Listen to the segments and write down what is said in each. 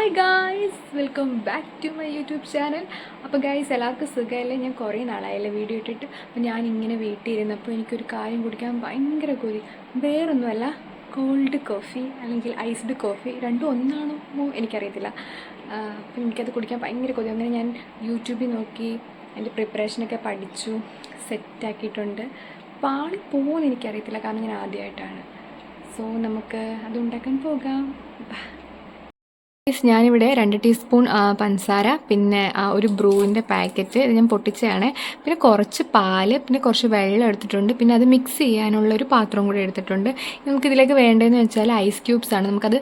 Hi guys, welcome back to my YouTube channel. അപ്പോൾ guys, എല്ലാവർക്കും സുഖമല്ലേ? ഞാൻ കുറേ നാളായല്ലേ വീഡിയോ ഇട്ടിട്ട്. അപ്പോൾ ഞാനിങ്ങനെ വീട്ടിലിരുന്നപ്പോൾ എനിക്കൊരു കാര്യം കുടിക്കാൻ ഭയങ്കര കൊതി. വേറൊന്നുമല്ല, കോൾഡ് കോഫി അല്ലെങ്കിൽ ഐസ്ഡ് കോഫി, രണ്ടും ഒന്നാണോ എനിക്കറിയത്തില്ല. അപ്പോൾ എനിക്കത് കുടിക്കാൻ ഭയങ്കര കൊതി. അങ്ങനെ ഞാൻ യൂട്യൂബിൽ നോക്കി അതിൻ്റെ പ്രിപ്പറേഷനൊക്കെ പഠിച്ചു, സെറ്റാക്കിയിട്ടുണ്ട്. പാളിപ്പോകുമെന്ന് എനിക്കറിയത്തില്ല, കാരണം ഞാൻ ആദ്യമായിട്ടാണ്. സോ നമുക്ക് അത് ഉണ്ടാക്കാൻ പോകാം. ഞാനിവിടെ 2 ടീസ്പൂൺ പഞ്ചസാര, പിന്നെ ഒരു ബ്രൂവിൻ്റെ പാക്കറ്റ്, ഇത് ഞാൻ പൊട്ടിച്ചതാണ്, പിന്നെ കുറച്ച് പാല്, പിന്നെ കുറച്ച് വെള്ളം എടുത്തിട്ടുണ്ട്, പിന്നെ അത് മിക്സ് ചെയ്യാനുള്ളൊരു പാത്രം കൂടി എടുത്തിട്ടുണ്ട്. നമുക്കിതിലേക്ക് വേണ്ടതെന്ന് വെച്ചാൽ ഐസ് ക്യൂബ്സ് ആണ്. നമുക്കത്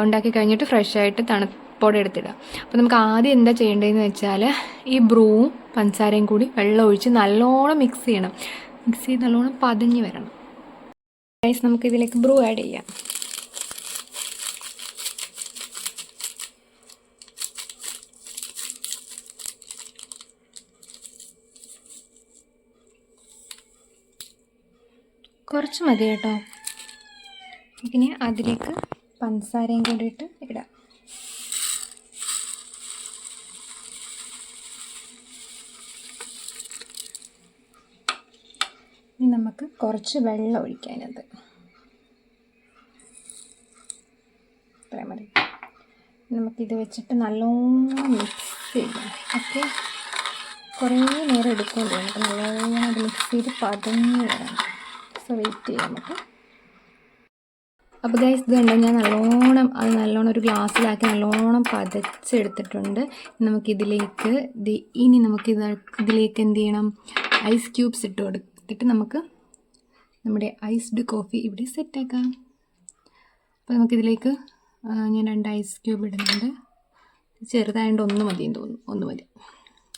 ഉണ്ടാക്കി കഴിഞ്ഞിട്ട് ഫ്രഷായിട്ട് തണുപ്പോടെ എടുത്തിടാം. അപ്പോൾ നമുക്ക് ആദ്യം എന്താ ചെയ്യേണ്ടതെന്ന് വെച്ചാൽ ഈ ബ്രൂവും പഞ്ചസാരയും കൂടി വെള്ളം ഒഴിച്ച് നല്ലോണം മിക്സ് ചെയ്യണം. മിക്സ് ചെയ്ത് നല്ലോണം പതഞ്ഞ് വരണം. ഐസ് നമുക്കിതിലേക്ക് ബ്രൂ ആഡ് ചെയ്യാം. കുറച്ച് മതി കേട്ടോ. ഇനി അതിലേക്ക് പഞ്ചസാരയും കൂടിയിട്ട് ഇടാം. ഇനി നമുക്ക് കുറച്ച് വെള്ളം ഒഴിക്കാനത് ഇത്രയും മതി. നമുക്കിത് വെച്ചിട്ട് നല്ലോണം മിക്സ് ചെയ്യാം. ഓക്കെ, കുറേ നേരം എടുക്കുമല്ലോ, നമുക്ക് നല്ലോണം അത് മിക്സ് ചെയ്ത് പതഞ്ഞ് വരണം. സോ വെയിറ്റ് ചെയ്യാം നമുക്ക്. അപ്പോൾ ഗൈസ്, ഇത് കണ്ടോ, ഞാൻ നല്ലോണം ഒരു ഗ്ലാസ്സിലാക്കി നല്ലോണം പതച്ചെടുത്തിട്ടുണ്ട്. നമുക്കിതിലേക്ക് ഇതിലേക്ക് എന്ത് ചെയ്യണം, ഐസ് ക്യൂബ്സ് ഇട്ട് കൊടുത്തിട്ട് നമുക്ക് നമ്മുടെ ഐസ്ഡ് കോഫി ഇവിടെ സെറ്റാക്കാം. അപ്പോൾ നമുക്കിതിലേക്ക് ഞാൻ 2 ഐസ് ക്യൂബ് ഇടുന്നുണ്ട്. ചെറുതായതുകൊണ്ട് 1 മതിയെന്ന് തോന്നുന്നു, 1 മതി.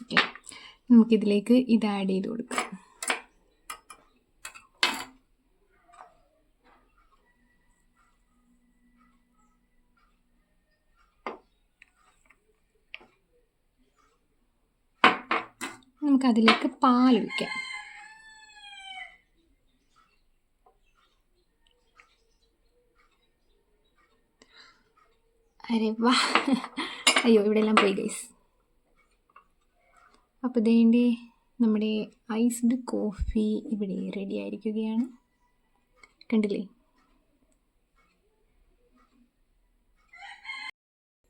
ഓക്കെ, നമുക്കിതിലേക്ക് ഇത് ആഡ് ചെയ്ത് കൊടുക്കാം. നമുക്കതിലേക്ക് പാലൊഴിക്കാം. അരെ വാ, അയ്യോ ഇവിടെ എല്ലാം പോയി ഗൈസ്. അപ്പോൾ ഇതേണ്ടി നമ്മുടെ ഐസ്ഡ് കോഫി ഇവിടെ റെഡി ആയിരിക്കുകയാണ്. കണ്ടില്ലേ?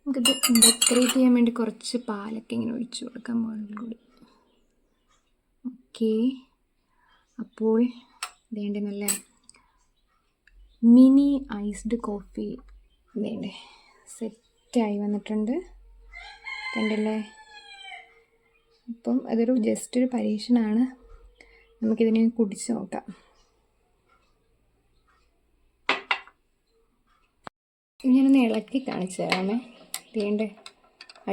നമുക്കിത് ഡെക്കറേറ്റ് ചെയ്യാൻ വേണ്ടി കുറച്ച് പാലൊക്കെ ഇങ്ങനെ ഒഴിച്ചു കൊടുക്കാം മുകളിൽ കൂടി. ഓക്കെ, അപ്പോൾ വേണ്ട നല്ല മിനി ഐസ്ഡ് കോഫി വേണ്ടേ സെറ്റായി വന്നിട്ടുണ്ട്. കണ്ടല്ലേ? അപ്പം അതൊരു ജസ്റ്റ് ഒരു പരീക്ഷണമാണ്. നമുക്കിതിനെ കുടിച്ച് നോക്കാം. ഞാനൊന്ന് ഇളക്കി കാണിച്ചു തരാമേ. വേണ്ടേ,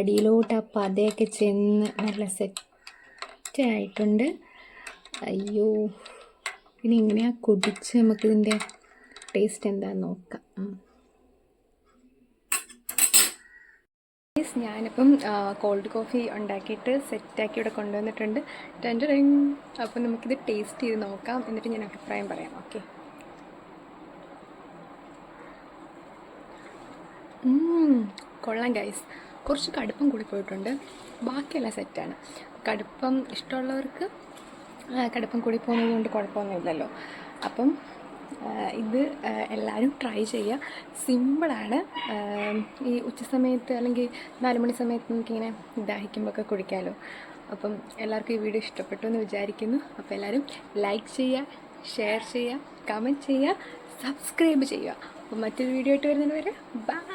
അടിയിലോട്ട് ആ പതയൊക്കെ ചെന്ന് നല്ല സെറ്റായിട്ടുണ്ട്. അയ്യോ, ഇനി ഇങ്ങനെയാണ് കുടിച്ച് നമുക്കിതിൻ്റെ ടേസ്റ്റ് എന്താണെന്ന് നോക്കാം. ഞാനിപ്പം കോൾഡ് കോഫി ഉണ്ടാക്കിയിട്ട് സെറ്റാക്കി ഇവിടെ കൊണ്ടുവന്നിട്ടുണ്ട്. അപ്പം നമുക്കിത് ടേസ്റ്റ് ചെയ്ത് നോക്കാം, എന്നിട്ട് ഞാൻ അഭിപ്രായം പറയാം. ഓക്കെ, കൊള്ളാം ഗൈസ്. കുറച്ച് കടുപ്പം കൂടി പോയിട്ടുണ്ട്, ബാക്കിയെല്ലാം സെറ്റാണ്. കടുപ്പം ഇഷ്ടമുള്ളവർക്ക് കടുപ്പം കൂടി പോകുന്നത് കൊണ്ട് കുഴപ്പമൊന്നുമില്ലല്ലോ. അപ്പം ഇത് എല്ലാവരും ട്രൈ ചെയ്യുക. സിമ്പിളാണ്. ഈ ഉച്ച സമയത്ത് അല്ലെങ്കിൽ 4 മണി സമയത്ത് നമുക്കിങ്ങനെ ദാഹിക്കുമ്പോഴൊക്കെ കുടിക്കാമല്ലോ. അപ്പം എല്ലാവർക്കും ഈ വീഡിയോ ഇഷ്ടപ്പെട്ടു എന്ന് വിചാരിക്കുന്നു. അപ്പോൾ എല്ലാവരും ലൈക്ക് ചെയ്യുക, ഷെയർ ചെയ്യുക, കമൻറ്റ് ചെയ്യുക, സബ്സ്ക്രൈബ് ചെയ്യുക. അപ്പോൾ മറ്റൊരു വീഡിയോ ആയിട്ട് വരുന്നതിന് വരെ ബൈ.